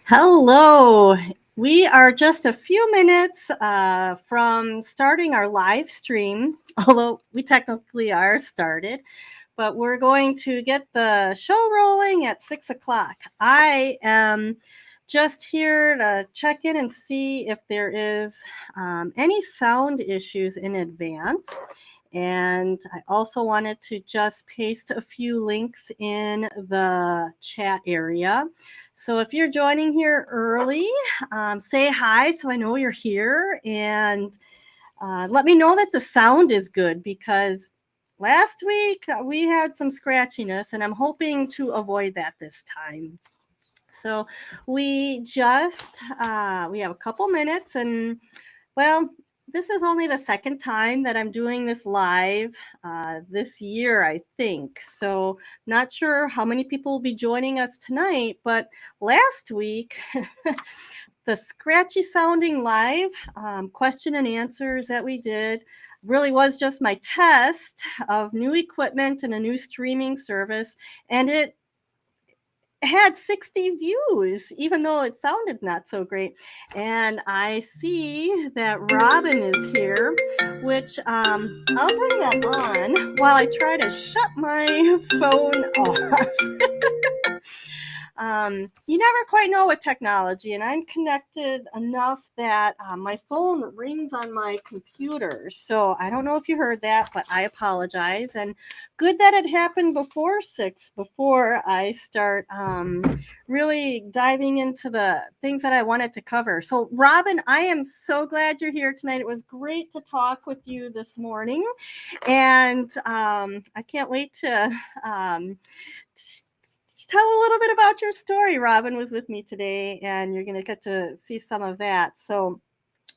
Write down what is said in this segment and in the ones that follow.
Hello. We are just a few minutes from starting our live stream, although we technically are started, but we're going to get the show rolling at 6 o'clock. I am just here to check in and see if there is any sound issues in advance. And I also wanted to just paste a few links in the chat area. So if you're joining here early, say hi so I know you're here, and let me know that the sound is good, because last week we had some scratchiness and I'm hoping to avoid that this time. So we have a couple minutes, and well, this is only the second time that I'm doing this live this year, I think. So, not sure how many people will be joining us tonight, but last week, the scratchy sounding live question and answers that we did really was just my test of new equipment and a new streaming service, and it had 60 views, even though it sounded not so great. And I see that Robin is here, which I'll bring that on while I try to shut my phone off. You never quite know with technology, and I'm connected enough that my phone rings on my computer. So I don't know if you heard that, but I apologize. And good that it happened before 6, before I start really diving into the things that I wanted to cover. So, Robin, I am so glad you're here tonight. It was great to talk with you this morning. And I can't wait to tell a little bit about your story. Robin was with me today, and you're going to get to see some of that. So,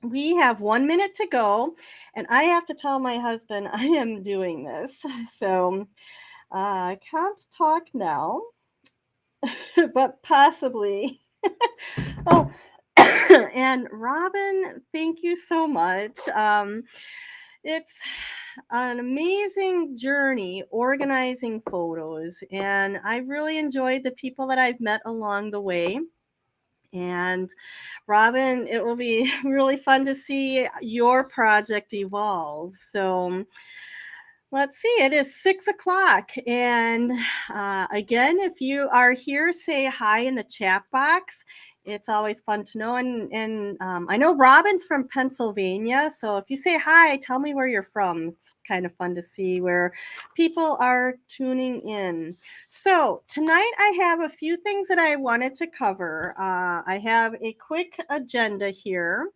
we have 1 minute to go, and I have to tell my husband I am doing this. So, I can't talk now, but possibly. Oh, and Robin, thank you so much. It's an amazing journey organizing photos, and I've really enjoyed the people that I've met along the way. And Robin, it will be really fun to see your project evolve. So let's see, it is 6 o'clock. And again, if you are here, say hi in the chat box. It's always fun to know. And I know Robin's from Pennsylvania. So if you say hi, tell me where you're from. It's kind of fun to see where people are tuning in. So tonight I have a few things that I wanted to cover. I have a quick agenda here.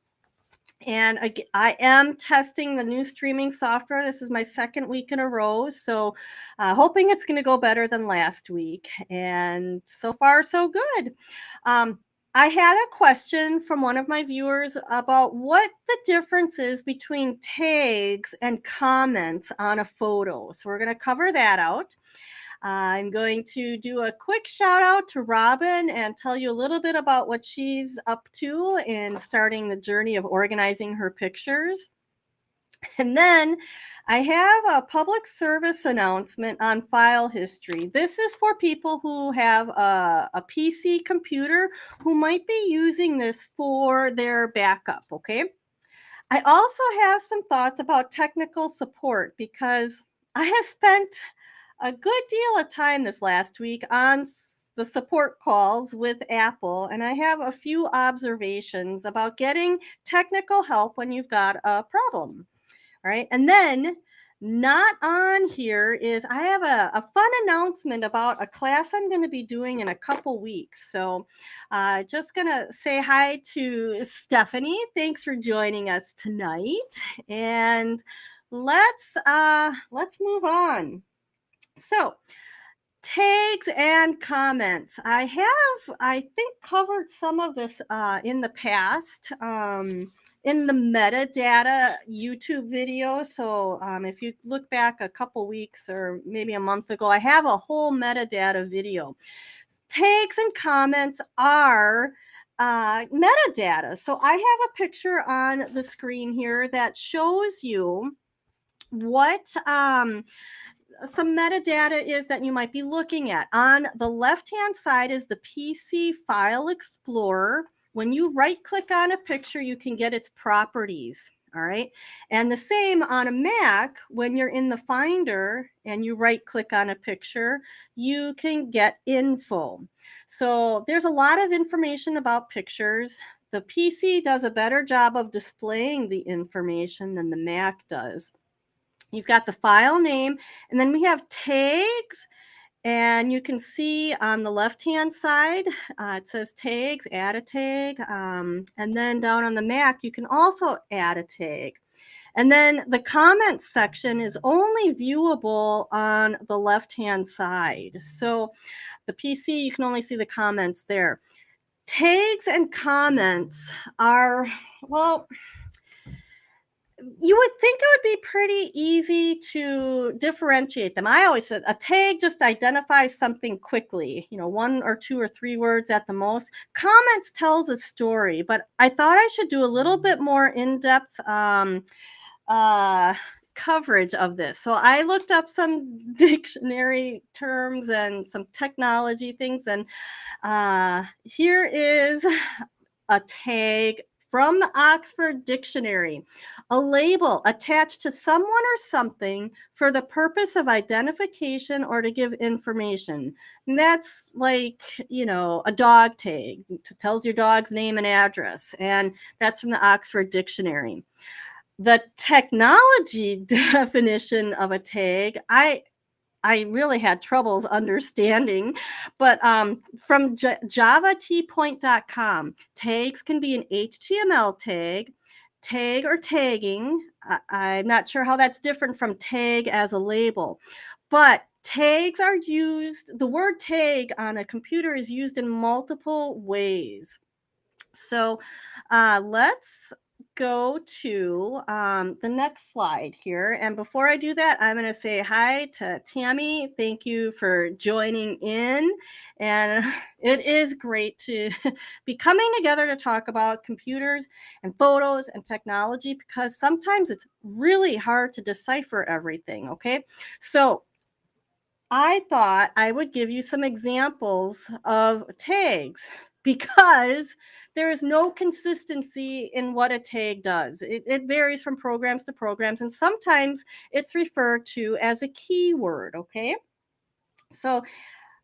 And I am testing the new streaming software. This is my second week in a row. So hoping it's going to go better than last week. And so far, so good. I had a question from one of my viewers about what the difference is between tags and comments on a photo. So we're going to cover that out. I'm going to do a quick shout out to Robin and tell you a little bit about what she's up to in starting the journey of organizing her pictures. And then I have a public service announcement on file history. This is for people who have a PC computer who might be using this for their backup, okay? I also have some thoughts about technical support, because I have spent a good deal of time this last week on the support calls with Apple, and I have a few observations about getting technical help when you've got a problem. All right. And then not on here is I have a fun announcement about a class I'm going to be doing in a couple weeks. So just going to say hi to Stephanie. Thanks for joining us tonight. And let's move on. So, tags and comments. I think, covered some of this in the past in the metadata YouTube video. So if you look back a couple weeks or maybe a month ago, I have a whole metadata video. Tags and comments are metadata. So I have a picture on the screen here that shows you what some metadata is that you might be looking at. On the left-hand side is the PC File Explorer. When you right-click on a picture, you can get its properties. All right. And the same on a Mac, when you're in the Finder and you right-click on a picture, you can get info. So there's a lot of information about pictures. The PC does a better job of displaying the information than the Mac does. You've got the file name, and then we have tags. And you can see on the left-hand side, it says tags, add a tag. And then down on the Mac, you can also add a tag. And then the comments section is only viewable on the left-hand side. So the PC, you can only see the comments there. Tags and comments are, well, you would think it would be pretty easy to differentiate them. I always said a tag just identifies something quickly, 1 or 2 or 3 words at the most. Comments tells a story, but I thought I should do a little bit more in-depth coverage of this. So I looked up some dictionary terms and some technology things, and here is a tag from the Oxford Dictionary: a label attached to someone or something for the purpose of identification or to give information. And that's like, a dog tag. It tells your dog's name and address. And that's from the Oxford Dictionary. The technology definition of a tag, I really had troubles understanding, but from javatpoint.com, tags can be an HTML tag or tagging. I'm not sure how that's different from tag as a label, but tags are used, the word tag on a computer is used in multiple ways. So let's go to the next slide here. And before I do that, I'm going to say hi to Tammy. Thank you for joining in. And it is great to be coming together to talk about computers and photos and technology, because sometimes it's really hard to decipher everything. Okay. So I thought I would give you some examples of tags, because there is no consistency in what a tag does. It varies from programs to programs, and sometimes it's referred to as a keyword, okay? So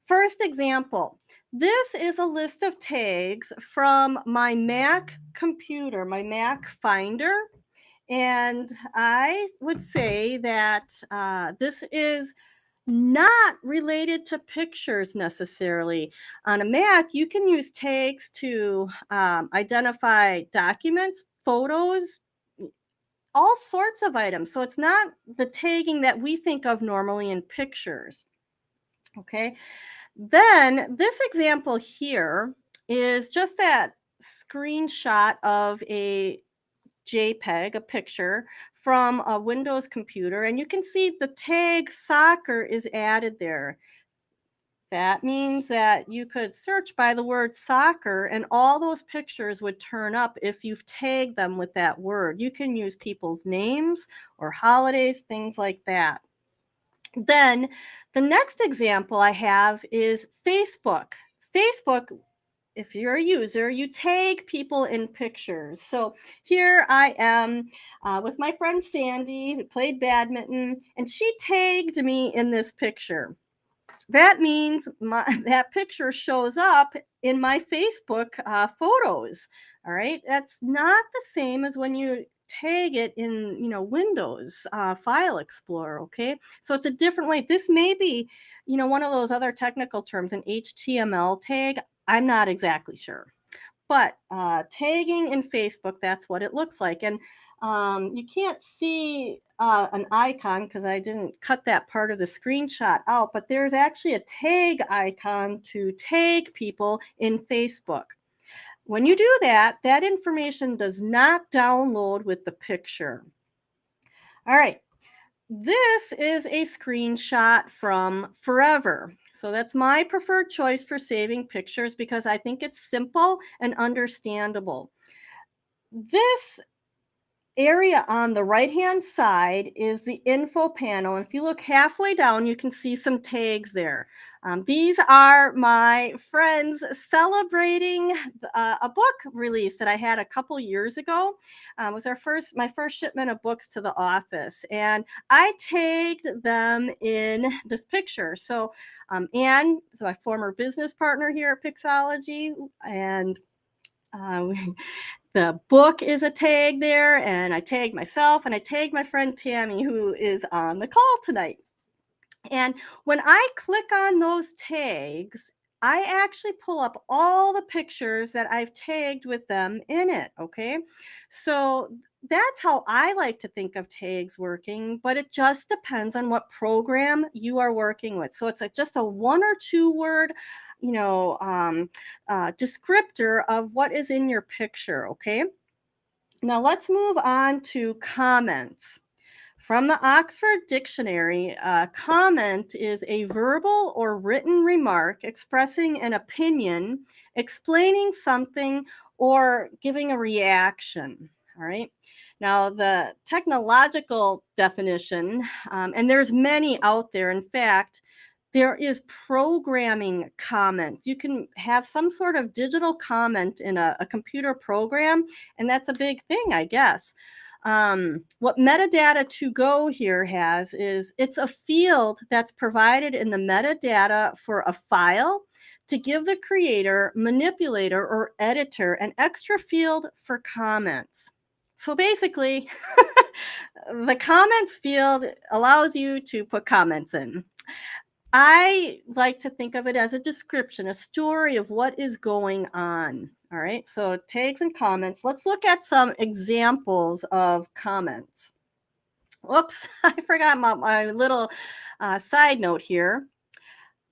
first example, this is a list of tags from my Mac computer, my Mac Finder. And I would say that this is not related to pictures necessarily. On a Mac, you can use tags to identify documents, photos, all sorts of items. So it's not the tagging that we think of normally in pictures. Okay. Then this example here is just that screenshot of a JPEG, a picture from a Windows computer, and you can see the tag soccer is added there. That means that you could search by the word soccer, and all those pictures would turn up if you've tagged them with that word. You can use people's names or holidays, things like that. Then the next example I have is Facebook. Facebook, if you're a user, you tag people in pictures. So here I am with my friend Sandy, who played badminton, and she tagged me in this picture. That means that picture shows up in my Facebook photos. All right, that's not the same as when you tag it in Windows File Explorer. Okay, so it's a different way. This may be one of those other technical terms, an HTML tag. I'm not exactly sure, but tagging in Facebook, that's what it looks like. And you can't see an icon because I didn't cut that part of the screenshot out, but there's actually a tag icon to tag people in Facebook. When you do that, that information does not download with the picture. All right. This is a screenshot from Forever. So that's my preferred choice for saving pictures because I think it's simple and understandable. This area on the right-hand side is the info panel. And if you look halfway down, you can see some tags there. These are my friends celebrating a book release that I had a couple years ago. It was my first shipment of books to the office, and I tagged them in this picture. So Anne is my former business partner here at Pixology, and uh, the book is a tag there, and I tagged myself, and I tagged my friend Tammy, who is on the call tonight. And when I click on those tags, I actually pull up all the pictures that I've tagged with them in it. Okay. So that's how I like to think of tags working, but it just depends on what program you are working with. So it's just a 1 or 2 word, descriptor of what is in your picture. Okay. Now let's move on to comments. From the Oxford Dictionary, comment is a verbal or written remark expressing an opinion, explaining something, or giving a reaction. All right. Now, the technological definition, and there's many out there. In fact, there is programming comments. You can have some sort of digital comment in a computer program, and that's a big thing, I guess. What metadata to go here has is it's a field that's provided in the metadata for a file to give the creator, manipulator, or editor an extra field for comments. So basically, the comments field allows you to put comments in. I like to think of it as a description, a story of what is going on. All right, so tags and comments. Let's look at some examples of comments. Whoops, I forgot my little side note here.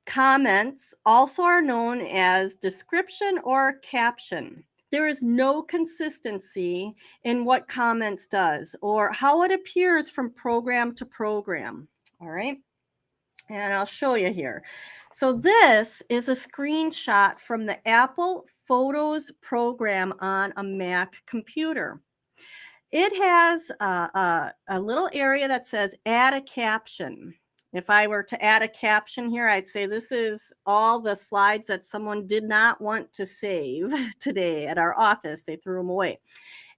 Comments also are known as description or caption. There is no consistency in what comments does or how it appears from program to program. All right. And I'll show you here. So this is a screenshot from the Apple Photos program on a Mac computer. It has a little area that says add a caption. If I were to add a caption here, I'd say this is all the slides that someone did not want to save today at our office. They threw them away.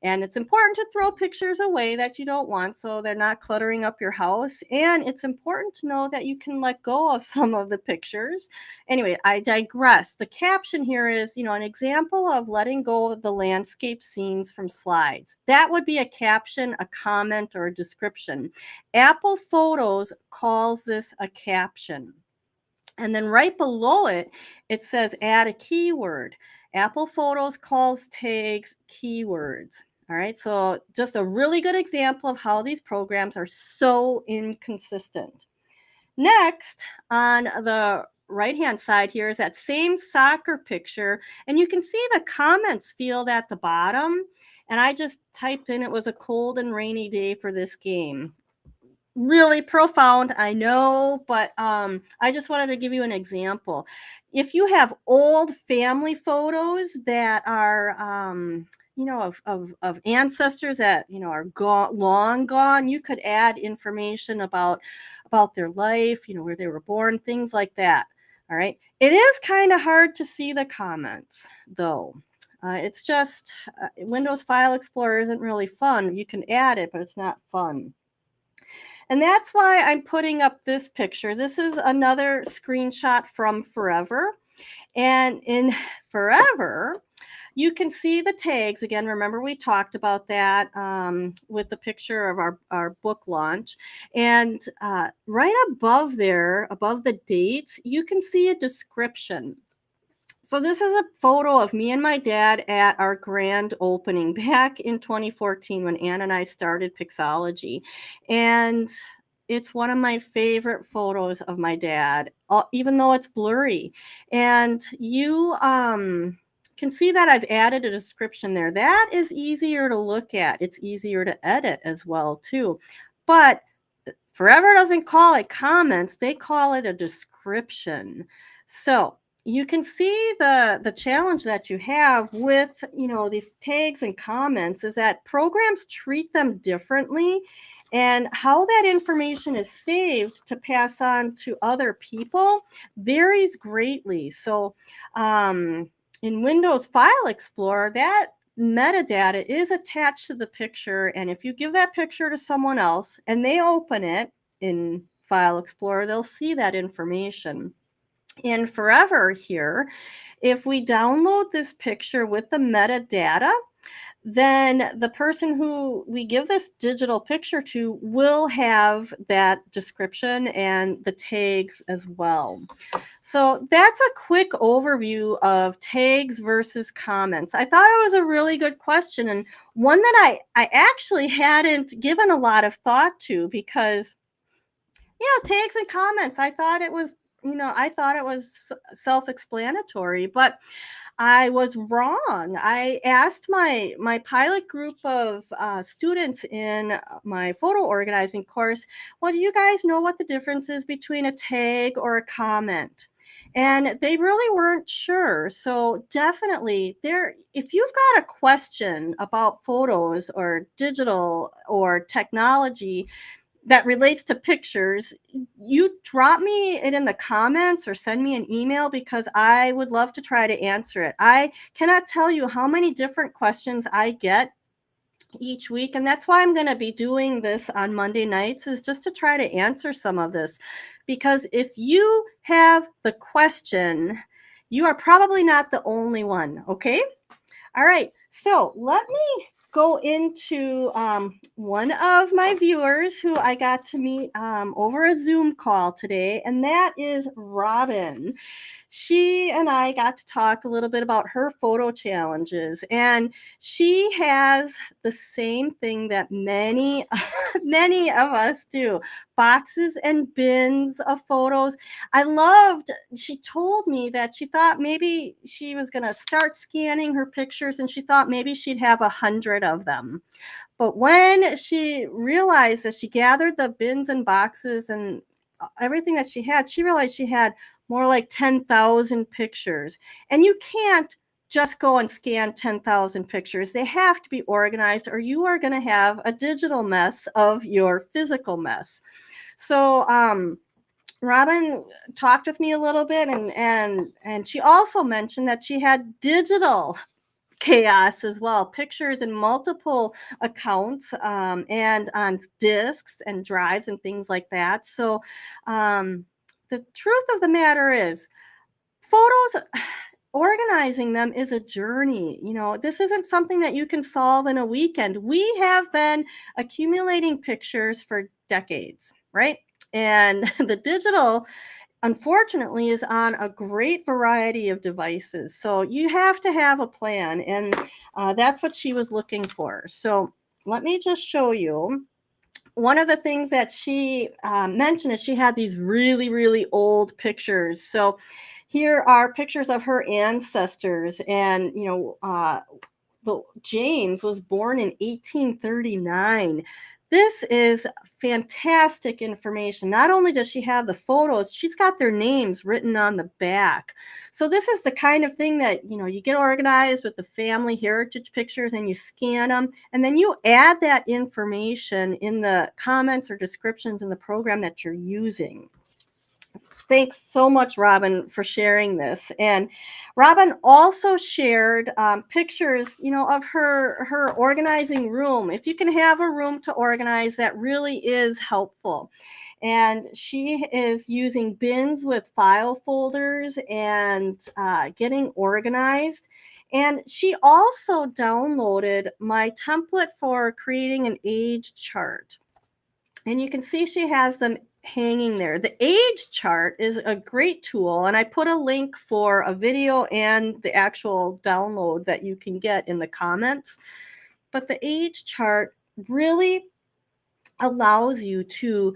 And it's important to throw pictures away that you don't want so they're not cluttering up your house. And it's important to know that you can let go of some of the pictures. Anyway, I digress. The caption here is, an example of letting go of the landscape scenes from slides. That would be a caption, a comment, or a description. Apple Photos calls this a caption. And then right below it, it says add a keyword. Apple Photos calls tags keywords. All right, so just a really good example of how these programs are so inconsistent. Next, on the right-hand side here is that same soccer picture, and you can see the comments field at the bottom. And I just typed in it was a cold and rainy day for this game. Really profound, I know, but I just wanted to give you an example. If you have old family photos that are of ancestors that are long gone, you could add information about their life, where they were born, things like that. All right, it is kind of hard to see the comments though. It's just Windows File Explorer isn't really fun. You can add it, but it's not fun. And that's why I'm putting up this picture. This is another screenshot from Forever. And in Forever, you can see the tags. Again, remember we talked about that with the picture of our book launch. And right above there, above the dates, you can see a description. So this is a photo of me and my dad at our grand opening back in 2014 when Ann and I started Pixology. And it's one of my favorite photos of my dad, even though it's blurry. And you can see that I've added a description there. That is easier to look at. It's easier to edit as well, too. But Forever doesn't call it comments. They call it a description. So you can see the challenge that you have with, these tags and comments is that programs treat them differently, and how that information is saved to pass on to other people varies greatly. So, in Windows File Explorer, that metadata is attached to the picture, and if you give that picture to someone else and they open it in File Explorer, they'll see that information. In Forever here, if we download this picture with the metadata, then the person who we give this digital picture to will have that description and the tags as well. So that's a quick overview of tags versus comments. I thought it was a really good question, and one that I actually hadn't given a lot of thought to, because tags and comments, I thought it was self-explanatory, but I was wrong. I asked my pilot group of students in my photo organizing course, well, do you guys know what the difference is between a tag or a comment? And they really weren't sure. So definitely if you've got a question about photos or digital or technology that relates to pictures, you drop me it in the comments or send me an email, because I would love to try to answer it. I cannot tell you how many different questions I get each week, and that's why I'm going to be doing this on Monday nights, is just to try to answer some of this. Because if you have the question, you are probably not the only one, okay? All right, so let me go into one of my viewers who I got to meet over a Zoom call today, and that is Robin. She and I got to talk a little bit about her photo challenges, and she has the same thing that many, many of us do: boxes and bins of photos. She told me that she thought maybe she was going to start scanning her pictures, and she thought maybe she'd have 100 of them. But when she realized that she gathered the bins and boxes and everything that she realized she had more like 10,000 pictures. And you can't just go and scan 10,000 pictures. They have to be organized, or you are going to have a digital mess of your physical mess. So, Robin talked with me a little bit, and she also mentioned that she had digital chaos as well, pictures in multiple accounts, and on discs and drives and things like that. So the truth of the matter is, photos, organizing them is a journey. This isn't something that you can solve in a weekend. We have been accumulating pictures for decades, right? And the digital, unfortunately, is on a great variety of devices. So you have to have a plan, and that's what she was looking for. So let me just show you. One of the things that she mentioned is she had these really, really old pictures. So here are pictures of her ancestors, and James was born in 1839. This is fantastic information. Not only does she have the photos, she's got their names written on the back. So this is the kind of thing that, you get organized with the family heritage pictures, and you scan them, and then you add that information in the comments or descriptions in the program that you're using. Thanks so much, Robin, for sharing this. And Robin also shared pictures, of her organizing room. If you can have a room to organize, that really is helpful. And she is using bins with file folders and getting organized. And she also downloaded my template for creating an age chart. And you can see she has them hanging there. The age chart is a great tool, and I put a link for a video and the actual download that you can get in the comments. But the age chart really allows you to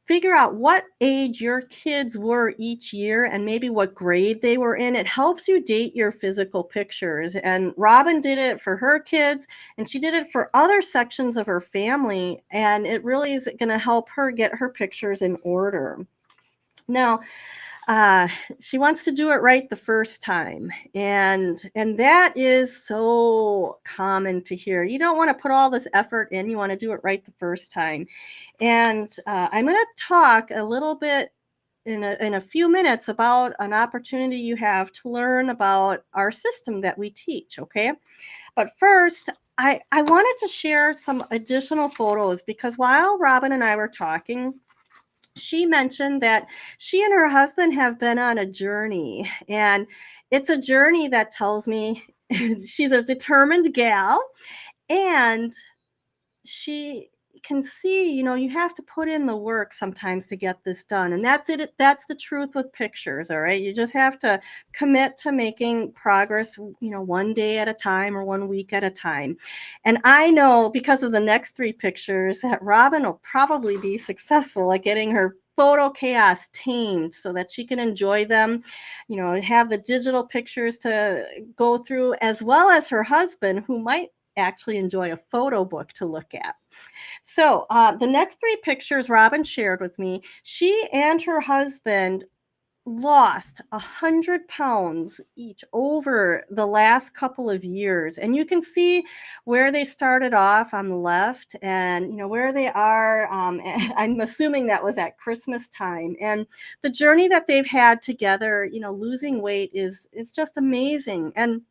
figure out what age your kids were each year and maybe what grade they were in. It helps you date your physical pictures. And Robin did it for her kids, and she did it for other sections of her family. And it really is going to help her get her pictures in order. Now, uh, she wants to do it right the first time, and that is so common to hear. You don't want to put all this effort in. You want to do it right the first time. And I'm going to talk a little bit in a few minutes about an opportunity you have to learn about our system that we teach. Okay, but first, I wanted to share some additional photos because while Robin and I were talking, she mentioned that she and her husband have been on a journey, and it's a journey that tells me she's a determined gal, and she can see, you have to put in the work sometimes to get this done. And that's it. That's the truth with pictures. All right. You just have to commit to making progress, one day at a time or 1 week at a time. And I know because of the next three pictures that Robin will probably be successful at getting her photo chaos tamed so that she can enjoy them, have the digital pictures to go through, as well as her husband, who might actually enjoy a photo book to look at. So the next three pictures Robin shared with me, she and her husband lost 100 pounds each over the last couple of years. And you can see where they started off on the left and, where they are. I'm assuming that was at Christmas time. And the journey that they've had together, losing weight is just amazing. And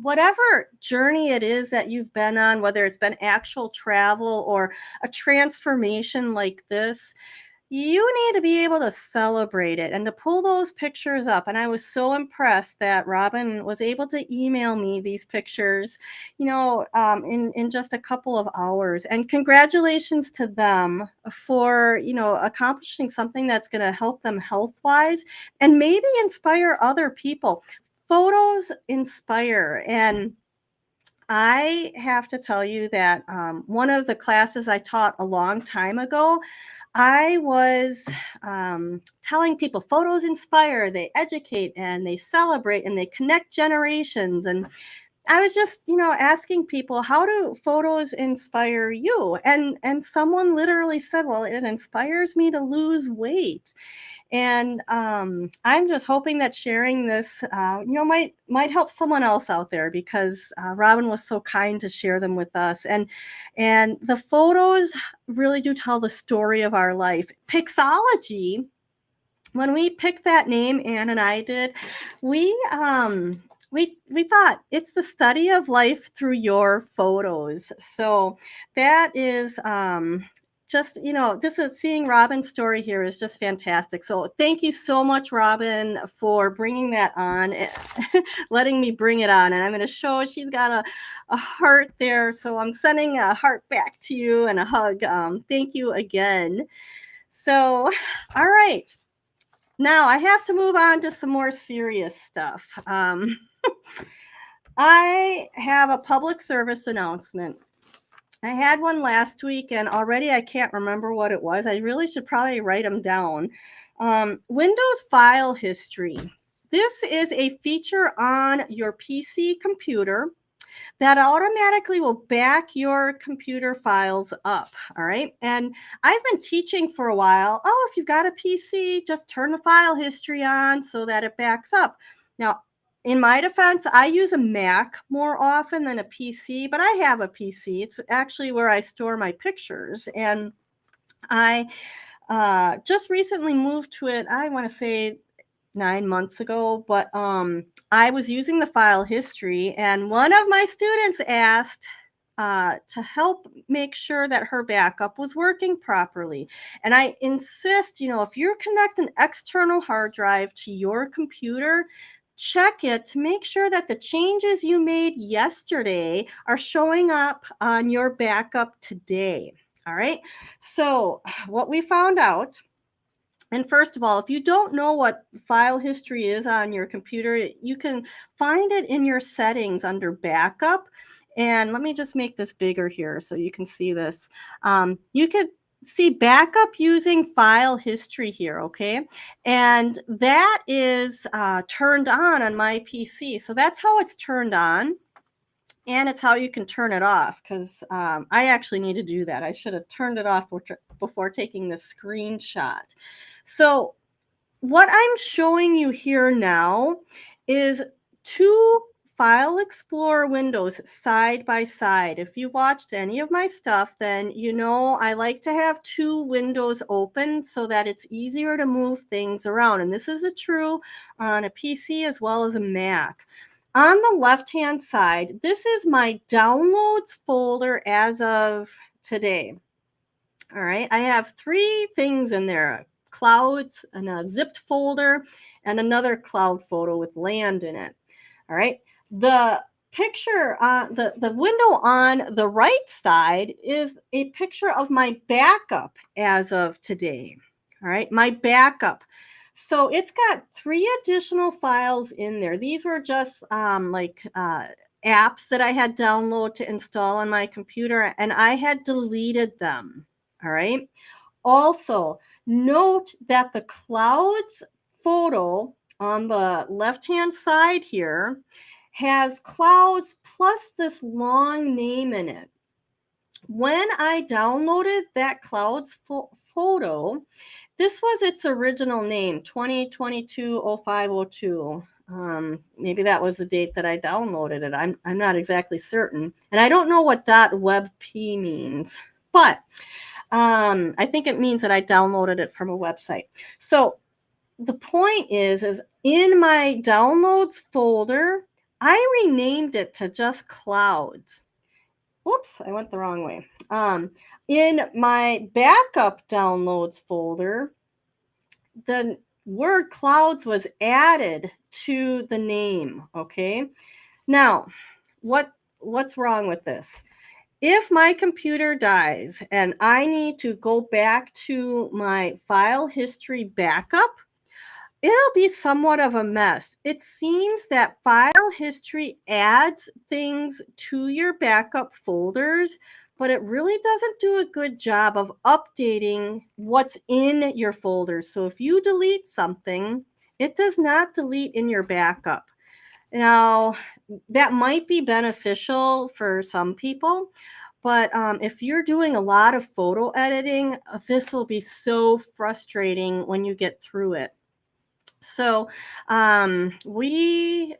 whatever journey it is that you've been on, whether it's been actual travel or a transformation like this, you need to be able to celebrate it and to pull those pictures up. And I was so impressed that Robin was able to email me these pictures, in just a couple of hours. And congratulations to them for, accomplishing something that's going to help them health wise and maybe inspire other people. Photos inspire. And I have to tell you that one of the classes I taught a long time ago, I was telling people photos inspire, they educate, and they celebrate, and they connect generations. And I was just, asking people, how do photos inspire you? And someone literally said, well, it inspires me to lose weight. And I'm just hoping that sharing this, might help someone else out there because Robin was so kind to share them with us. And the photos really do tell the story of our life. Pixology, when we picked that name, Ann and I did, we we thought it's the study of life through your photos. So that is just, this is seeing Robin's story here is just fantastic. So thank you so much, Robin, for bringing that on, letting me bring it on. And I'm going to show she's got a heart there. So I'm sending a heart back to you and a hug. Thank you again. So, all right. Now I have to move on to some more serious stuff. I have a public service announcement. I had one last week, and already I can't remember what it was. I really should probably write them down. Windows file history. This is a feature on your PC computer that automatically will back your computer files up. All right. And I've been teaching for a while. Oh, if you've got a PC, just turn the file history on so that it backs up. Now, in my defense, I use a Mac more often than a PC, but I have a PC. It's actually where I store my pictures. And I just recently moved to it, I want to say 9 months ago, but I was using the file history, and one of my students asked to help make sure that her backup was working properly. And I insist, if you're connecting an external hard drive to your computer, check it to make sure that the changes you made yesterday are showing up on your backup today. All right. So what we found out, and first of all, if you don't know what file history is on your computer, you can find it in your settings under backup. And let me just make this bigger here so you can see this. You could see backup using file history here, okay? And that is turned on my PC. So that's how it's turned on. And it's how you can turn it off, because I actually need to do that. I should have turned it off before taking the screenshot. So what I'm showing you here now is two File Explorer windows side by side. If you've watched any of my stuff, then you know I like to have two windows open so that it's easier to move things around. And this is true on a PC as well as a Mac. On the left-hand side, this is my downloads folder as of today. All right, I have three things in there: clouds and a zipped folder and another cloud photo with land in it. All right, the picture, the window on the right side is a picture of my backup as of today. All right, my backup. So it's got three additional files in there. These were just apps that I had downloaded to install on my computer, and I had deleted them. All right. Also, note that the clouds photo on the left-hand side here has clouds plus this long name in it. When I downloaded that clouds photo, this was its original name, 2022-0502. Maybe that was the date that I downloaded it. I'm not exactly certain. And I don't know what .webp means, but I think it means that I downloaded it from a website. So the point is in my downloads folder, I renamed it to just clouds. Whoops, I went the wrong way. In my backup downloads folder, the word clouds was added to the name. Okay. Now, what's wrong with this? If my computer dies and I need to go back to my file history backup, it'll be somewhat of a mess. It seems that file history adds things to your backup folders, but it really doesn't do a good job of updating what's in your folders. So if you delete something, it does not delete in your backup. Now, that might be beneficial for some people, but if you're doing a lot of photo editing, this will be so frustrating when you get through it. So I'm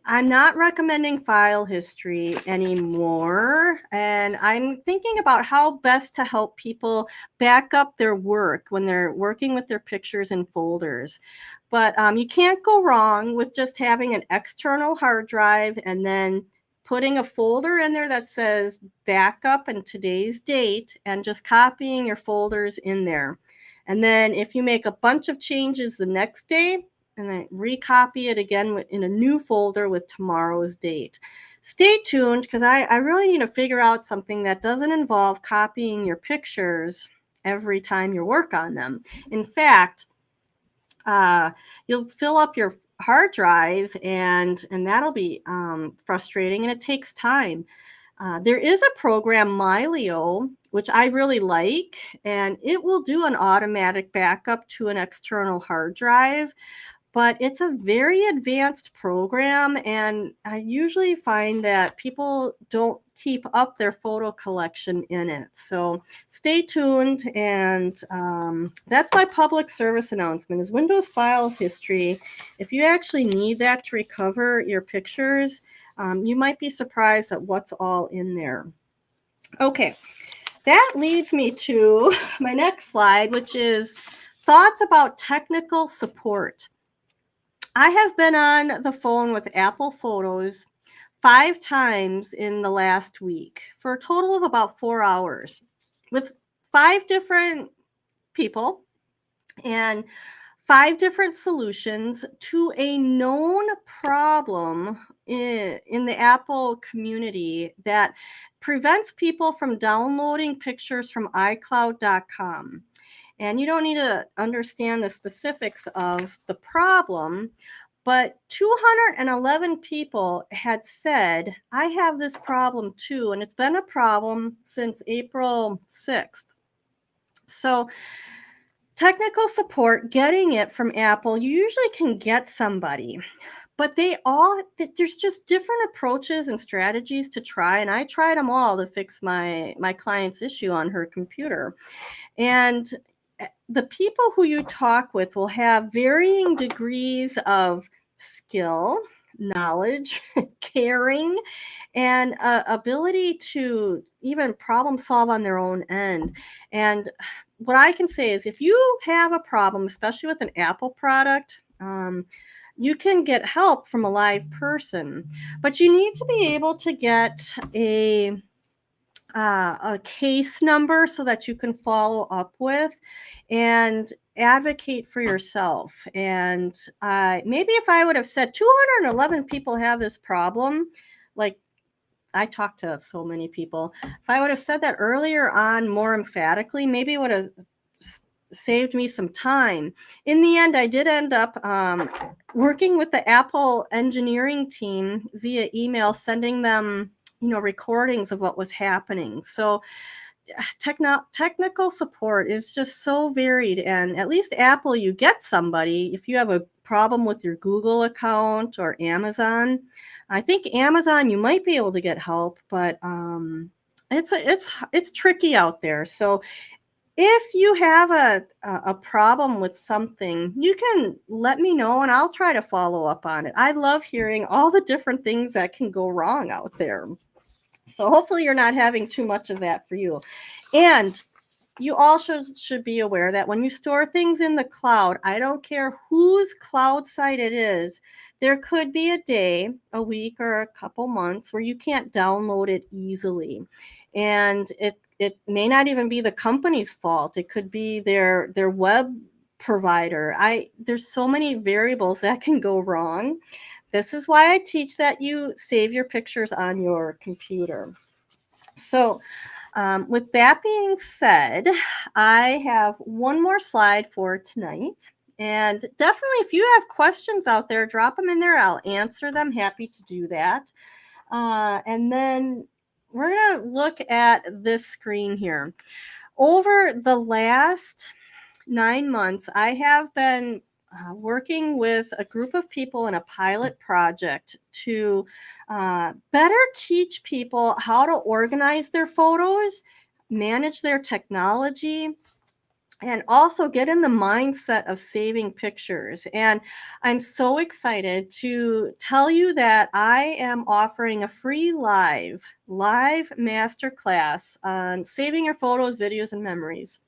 not recommending file history anymore. And I'm thinking about how best to help people back up their work when they're working with their pictures and folders. But you can't go wrong with just having an external hard drive and then putting a folder in there that says backup and today's date and just copying your folders in there. And then if you make a bunch of changes the next day, and then recopy it again in a new folder with tomorrow's date. Stay tuned, because I really need to figure out something that doesn't involve copying your pictures every time you work on them. In fact, you'll fill up your hard drive and that'll be frustrating, and it takes time. There is a program, Mylio, which I really like, and it will do an automatic backup to an external hard drive. But it's a very advanced program, and I usually find that people don't keep up their photo collection in it. So stay tuned, and that's my public service announcement, is Windows File History. If you actually need that to recover your pictures, you might be surprised at what's all in there. Okay, that leads me to my next slide, which is thoughts about technical support. I have been on the phone with Apple Photos 5 times in the last week for a total of about 4 hours with 5 different people and 5 different solutions to a known problem in the Apple community that prevents people from downloading pictures from iCloud.com. And you don't need to understand the specifics of the problem, but 211 people had said, I have this problem too, and it's been a problem since April 6th. So technical support, getting it from Apple, you usually can get somebody, but there's just different approaches and strategies to try, and I tried them all to fix my client's issue on her computer. And the people who you talk with will have varying degrees of skill, knowledge, caring, and ability to even problem solve on their own end. And what I can say is if you have a problem, especially with an Apple product, you can get help from a live person, but you need to be able to get a case number so that you can follow up with and advocate for yourself. And maybe if I would have said 211 people have this problem, like I talked to so many people. If I would have said that earlier on more emphatically, maybe it would have saved me some time. In the end, I did end up working with the Apple engineering team via email, sending them recordings of what was happening. So technical support is just so varied, and at least Apple, you get somebody if you have a problem with your Google account or Amazon. I think Amazon you might be able to get help, but it's tricky out there. So if you have a problem with something, you can let me know and I'll try to follow up on it. I love hearing all the different things that can go wrong out there. So hopefully you're not having too much of that for you. And you also should be aware that when you store things in the cloud, I don't care whose cloud site it is, there could be a day, a week, or a couple months where you can't download it easily. And it may not even be the company's fault. It could be their web provider. There's so many variables that can go wrong. This is why I teach that you save your pictures on your computer. So with that being said, I have one more slide for tonight. And definitely, if you have questions out there, drop them in there. I'll answer them. Happy to do that. And then we're going to look at this screen here. Over the last 9 months, I have been working with a group of people in a pilot project to better teach people how to organize their photos, manage their technology, and also get in the mindset of saving pictures. And I'm so excited to tell you that I am offering a free live masterclass on saving your photos, videos, and memories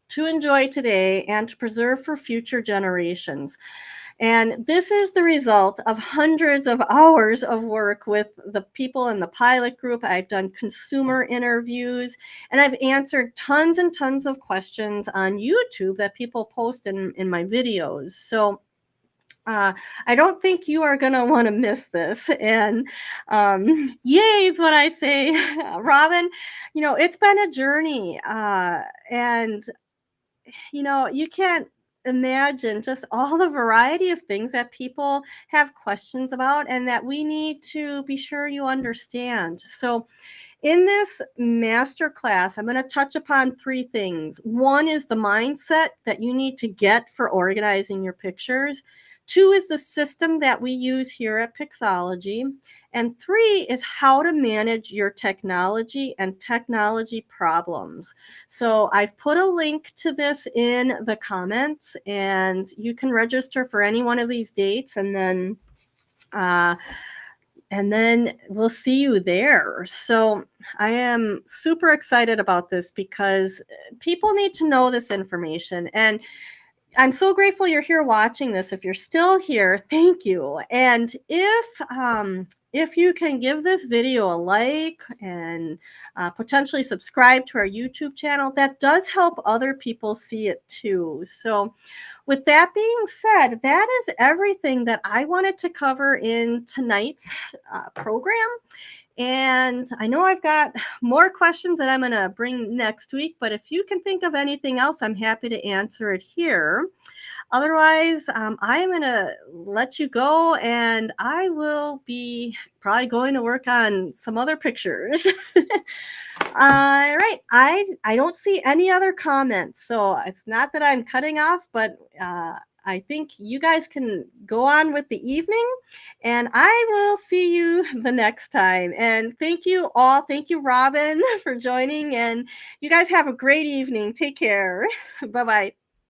to enjoy today and to preserve for future generations. And this is the result of hundreds of hours of work with the people in the pilot group. I've done consumer interviews, and I've answered tons and tons of questions on YouTube that people post in my videos. So I don't think you are going to want to miss this. And yay is what I say. Robin, it's been a journey. And you can't imagine just all the variety of things that people have questions about and that we need to be sure you understand. So in this master class, I'm going to touch upon 3 things. One is the mindset that you need to get for organizing your pictures. 2 is the system that we use here at Pixology. And 3 is how to manage your technology and technology problems. So I've put a link to this in the comments, and you can register for any one of these dates, and then we'll see you there. So I am super excited about this because people need to know this information. And I'm so grateful you're here watching this. If you're still here, thank you. And if you can give this video a like and potentially subscribe to our YouTube channel, that does help other people see it too. So with that being said, that is everything that I wanted to cover in tonight's program. And I know I've got more questions that I'm going to bring next week, but if you can think of anything else, I'm happy to answer it here. Otherwise, I'm going to let you go, and I will be probably going to work on some other pictures. All right. I don't see any other comments, so it's not that I'm cutting off, but I think you guys can go on with the evening, and I will see you the next time. And thank you all. Thank you, Robin, for joining, and you guys have a great evening. Take care. Bye-bye.